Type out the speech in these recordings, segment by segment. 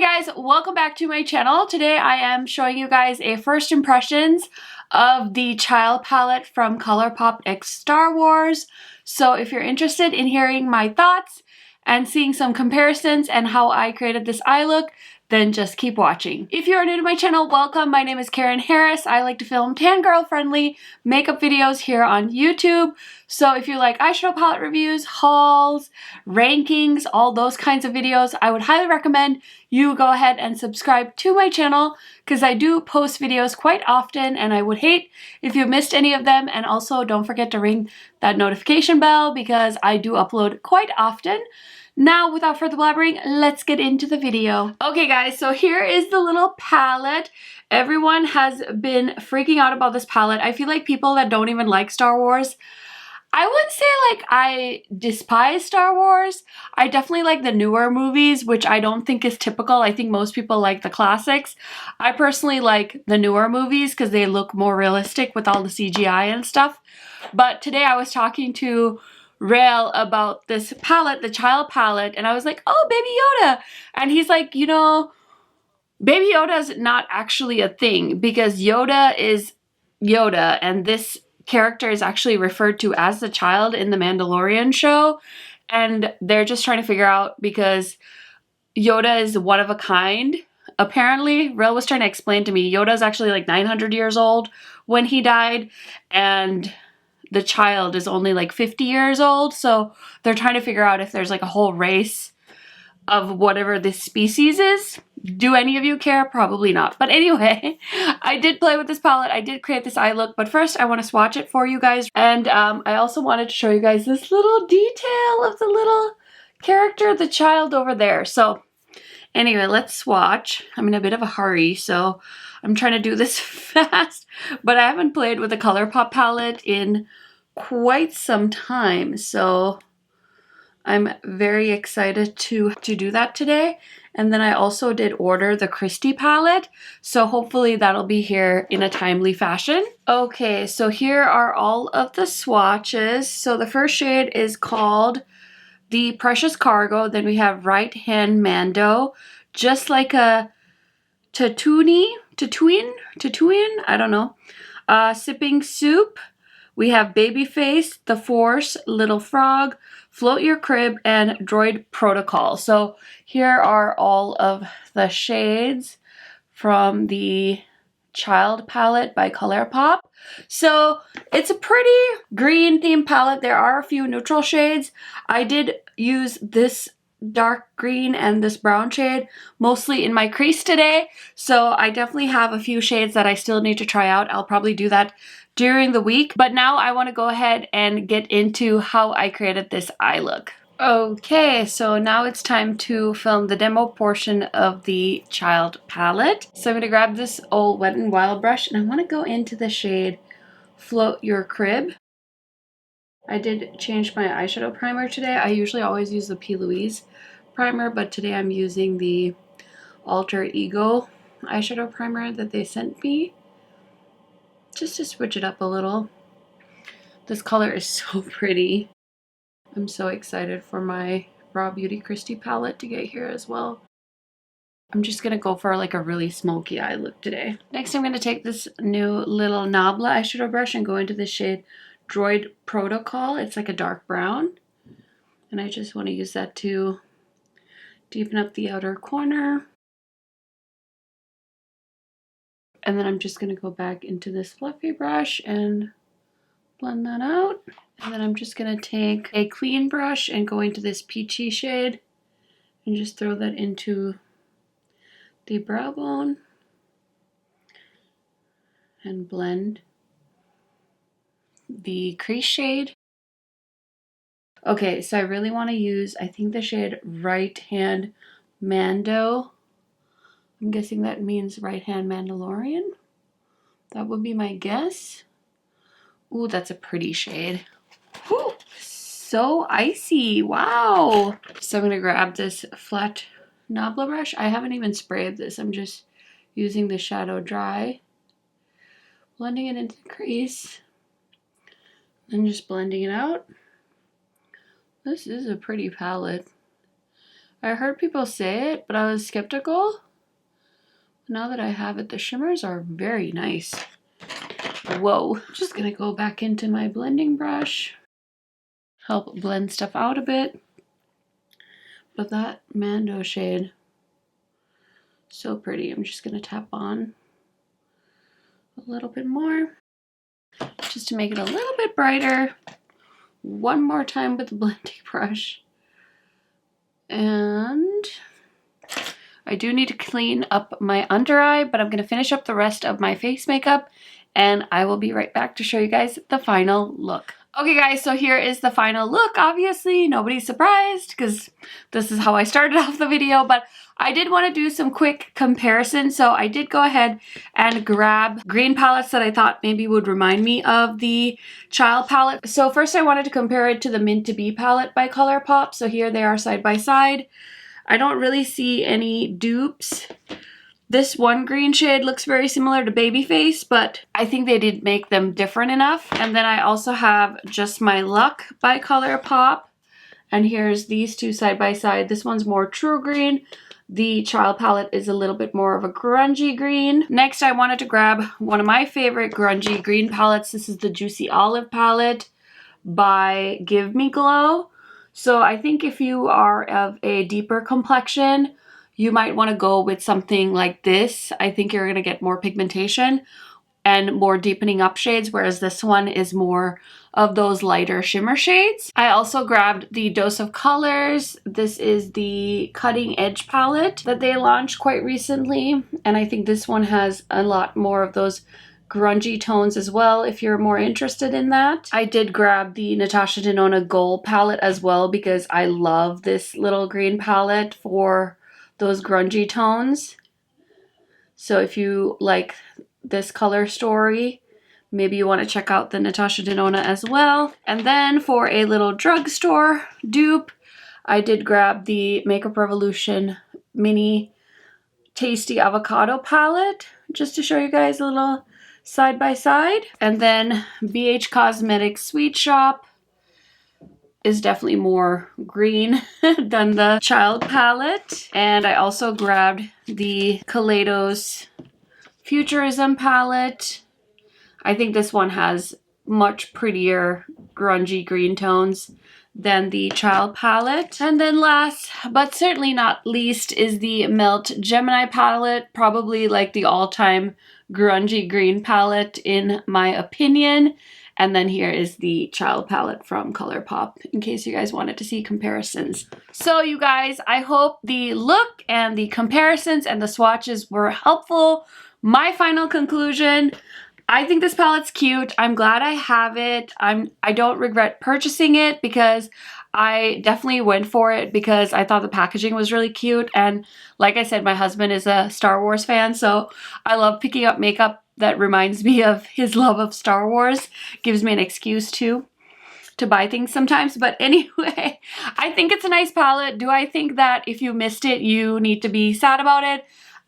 guys, welcome back to my channel. Today I am showing you guys a first impressions of the child palette from Colourpop X Starwars. So if you're interested in hearing my thoughts and seeing some comparisons and how I created this eye look, then just keep watching. If you are new to my channel, welcome. My name is Karen Harris. I like to film tan girl friendly makeup videos here on YouTube. So if you like eyeshadow palette reviews, hauls, rankings, all those kinds of videos, I would highly recommend you go ahead and subscribe to my channel because I do post videos quite often and I would hate if you missed any of them. And also don't forget to ring that notification bell because I do upload quite often. Now, without further blabbering, let's get into the video. Okay guys, so here is the little palette. Everyone has been freaking out about this palette. I feel like people that don't even like Star Wars, I wouldn't say like I despise Star Wars. I definitely like the newer movies, which I don't think is typical. I think most people like the classics. I personally like the newer movies because they look more realistic with all the CGI and stuff. But today I was talking to Rail about this palette, the child palette, and I was like, oh, Baby Yoda. And he's like, you know, Baby Yoda's not actually a thing because Yoda is Yoda, and this character is actually referred to as the child in the Mandalorian show, and they're just trying to figure out because Yoda is one of a kind. Apparently, Rail was trying to explain to me, Yoda's actually like 900 years old when he died, and the child is only like 50 years old, so they're trying to figure out if there's like a whole race of whatever this species is. Do any of you care? Probably not. But anyway, I did play with this palette. I did create this eye look, but first I want to swatch it for you guys. And I also wanted to show you guys this little detail of the little character, the child over there. So anyway, let's swatch. I'm in a bit of a hurry, so I'm trying to do this fast, but I haven't played with the Colourpop palette in quite some time, so I'm very excited to do that today. And then I also did order the Christie palette, so hopefully that'll be here in a timely fashion. Okay, so here are all of the swatches. So the first shade is called the Precious Cargo. Then we have Right Hand Mando, just like a Tatooine, I don't know. Sipping Soup. We have Babyface, The Force, Little Frog, Float Your Crib, and Droid Protocol. So here are all of the shades from the child palette by Colourpop. So it's a pretty green themed palette. There are a few neutral shades. I did use this dark green and this brown shade mostly in my crease today, so I definitely have a few shades that I still need to try out. I'll probably do that during the week, but now I want to go ahead and get into how I created this eye look. Okay, so now it's time to film the demo portion of the child palette. So I'm going to grab this old Wet n Wild brush and I want to go into the shade Float Your Crib. I did change my eyeshadow primer today. I usually always use the P. Louise primer, but today I'm using the Alter Ego eyeshadow primer that they sent me, just to switch it up a little. This color is so pretty. I'm so excited for my Raw Beauty Christie palette to get here as well. I'm just gonna go for like a really smoky eye look today. Next, I'm gonna take this new little Nabla eyeshadow brush and go into the shade Droid Protocol. It's like a dark brown, and I just want to use that to deepen up the outer corner. And then I'm just going to go back into this fluffy brush and blend that out. And then I'm just going to take a clean brush and go into this peachy shade and just throw that into the brow bone and blend the crease shade. Okay, so I really want to use, I think, the shade Right Hand Mando. I'm guessing that means Right Hand Mandalorian. That would be my guess. Ooh, that's a pretty shade. Whew, so icy. Wow. So I'm going to grab this flat Nabla brush. I haven't even sprayed this. I'm just using the shadow dry. Blending it into the crease. And just blending it out. This is a pretty palette. I heard people say it, but I was skeptical. Now that I have it, the shimmers are very nice. Whoa. Just gonna go back into my blending brush. Help blend stuff out a bit. But that Mando shade, so pretty. I'm just gonna tap on a little bit more just to make it a little bit brighter. One more time with the blending brush. And I do need to clean up my under eye, but I'm going to finish up the rest of my face makeup and I will be right back to show you guys the final look. Okay guys, so here is the final look. Obviously, nobody's surprised because this is how I started off the video, but I did want to do some quick comparisons. So I did go ahead and grab green palettes that I thought maybe would remind me of the Child palette. So first I wanted to compare it to the Mint to Be palette by Colourpop. So here they are side by side. I don't really see any dupes. This one green shade looks very similar to Babyface, but I think they did make them different enough. And then I also have Just My Luck by Colourpop. And here's these two side by side. This one's more true green. The Child palette is a little bit more of a grungy green. Next, I wanted to grab one of my favorite grungy green palettes. This is the Juicy Olive palette by Give Me Glow. So I think if you are of a deeper complexion, you might want to go with something like this. I think you're going to get more pigmentation and more deepening up shades, whereas this one is more of those lighter shimmer shades. I also grabbed the Dose of Colors. This is the Cutting Edge palette that they launched quite recently, and I think this one has a lot more of those grungy tones as well if you're more interested in that. I did grab the Natasha Denona Gold palette as well because I love this little green palette for those grungy tones. So if you like this color story, maybe you want to check out the Natasha Denona as well. And then for a little drugstore dupe, I did grab the Makeup Revolution Mini Tasty Avocado palette just to show you guys a little side by side. And then BH Cosmetics Sweet Shop is definitely more green than the Child palette. And I also grabbed the Kaleidos Futurism palette. I think this one has much prettier grungy green tones than the Child palette. And then last but certainly not least is the Melt Gemini palette, probably like the all-time grungy green palette in my opinion. And then here is the Child palette from Colourpop, in case you guys wanted to see comparisons. So you guys, I hope the look and the comparisons and the swatches were helpful. My final conclusion, I think this palette's cute. I'm glad I have it. I don't regret purchasing it because I definitely went for it because I thought the packaging was really cute. And like I said, my husband is a Star Wars fan, so I love picking up makeup that reminds me of his love of Star Wars. Gives me an excuse to buy things sometimes. But anyway, I think it's a nice palette. Do I think that if you missed it, you need to be sad about it?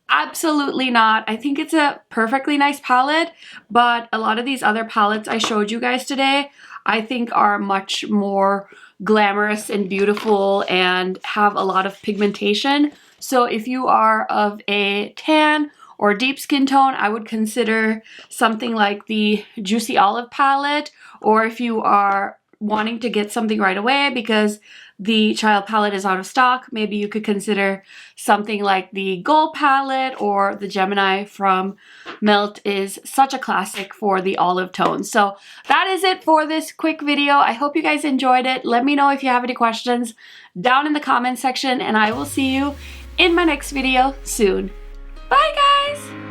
Absolutely not. I think it's a perfectly nice palette, but a lot of these other palettes I showed you guys today, I think are much more glamorous and beautiful and have a lot of pigmentation. So if you are of a tan or deep skin tone, I would consider something like the Juicy Olive palette, or if you are wanting to get something right away because the Child palette is out of stock, maybe you could consider something like the Gold palette, or the Gemini from Melt is such a classic for the olive tones. So that is it for this quick video. I hope you guys enjoyed it. Let me know if you have any questions down in the comment section, and I will see you in my next video soon. Bye guys!